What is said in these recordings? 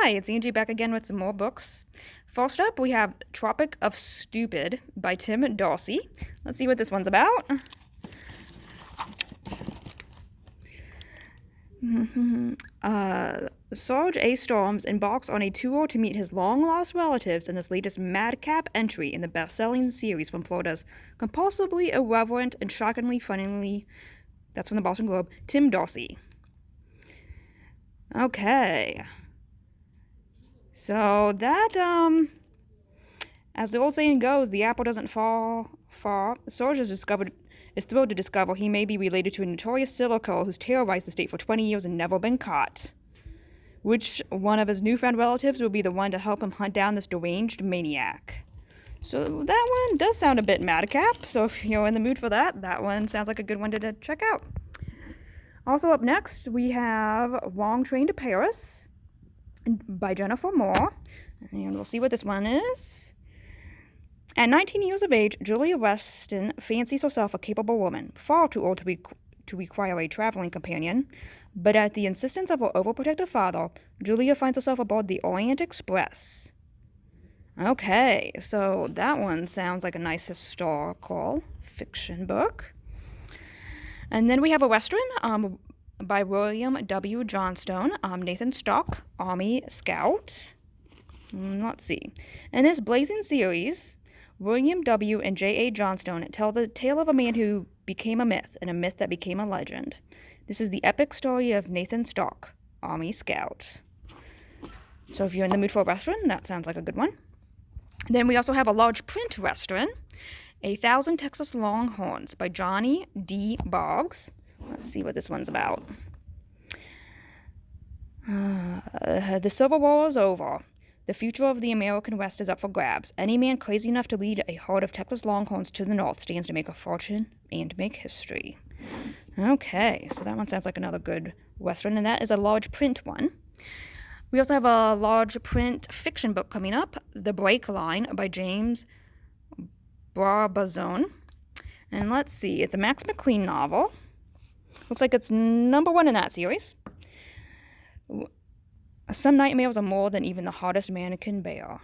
Hi, it's Angie back again with some more books. First up, we have Tropic of Stupid by Tim Darcy. Let's see what this one's about. Sarge A. Storms embarks on a tour to meet his long-lost relatives in this latest madcap entry in the best-selling series from Florida's compulsively irreverent and shockingly funny, that's from the Boston Globe, Tim Darcy. Okay. So that, as the old saying goes, the apple doesn't fall far. Sarge is thrilled to discover he may be related to a notorious serial killer who's terrorized the state for 20 years and never been caught. Which one of his newfound relatives will be the one to help him hunt down this deranged maniac? So that one does sound a bit madcap, so if you're in the mood for that, that one sounds like a good one to check out. Also up next, we have Wrong Train to Paris by Jennifer Moore, and we'll see what this one is. At 19 years of age, Julia Weston fancies herself a capable woman, far too old to require a traveling companion, but at the insistence of her overprotective father, Julia finds herself aboard the Orient Express. Okay, so that one sounds like a nice historical fiction book. And then we have a Western by William W. Johnstone, Nathan Stark, Army Scout. Let's see. In this blazing series, William W. and J.A. Johnstone tell the tale of a man who became a myth and a myth that became a legend. This is the epic story of Nathan Stark, Army Scout. So if you're in the mood for a Western, that sounds like a good one. Then we also have a large print Western, 1,000 Texas Longhorns by Johnny D. Boggs. Let's see what this one's about. The Civil War is over. The future of the American West is up for grabs. Any man crazy enough to lead a herd of Texas Longhorns to the North stands to make a fortune and make history. Okay, so that one sounds like another good Western, and that is a large print one. We also have a large print fiction book coming up, The Break Line by James Barbazon. And let's see, it's a Max McLean novel. Looks like it's #1 in that series. Some nightmares are more than even the hardest man can bear.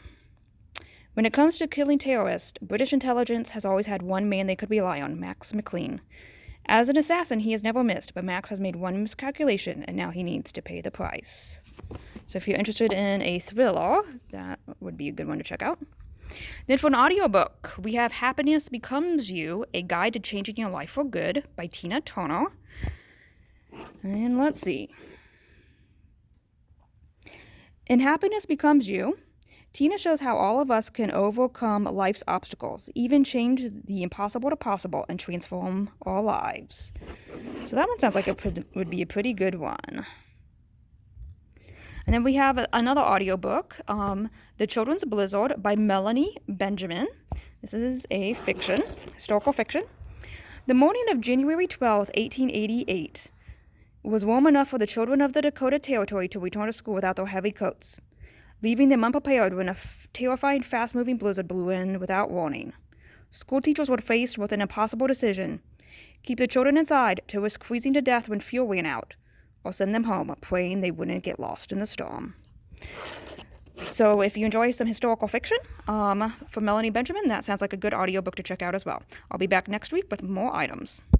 When it comes to killing terrorists, British intelligence has always had one man they could rely on, Max McLean. As an assassin, he has never missed, but Max has made one miscalculation, and now he needs to pay the price. So if you're interested in a thriller, that would be a good one to check out. Then for an audiobook, we have Happiness Becomes You, A Guide to Changing Your Life for Good by Tina Turner. And let's see. In Happiness Becomes You, Tina shows how all of us can overcome life's obstacles, even change the impossible to possible, and transform our lives. So that one sounds like it would be a pretty good one. And then we have another audiobook, The Children's Blizzard by Melanie Benjamin. This is a fiction, historical fiction. The morning of January 12th, 1888, was warm enough for the children of the Dakota Territory to return to school without their heavy coats, leaving them unprepared when a terrifying, fast-moving blizzard blew in without warning. School teachers were faced with an impossible decision: keep the children inside to risk freezing to death when fuel ran out, or send them home, praying they wouldn't get lost in the storm. So if you enjoy some historical fiction from Melanie Benjamin, that sounds like a good audiobook to check out as well. I'll be back next week with more items.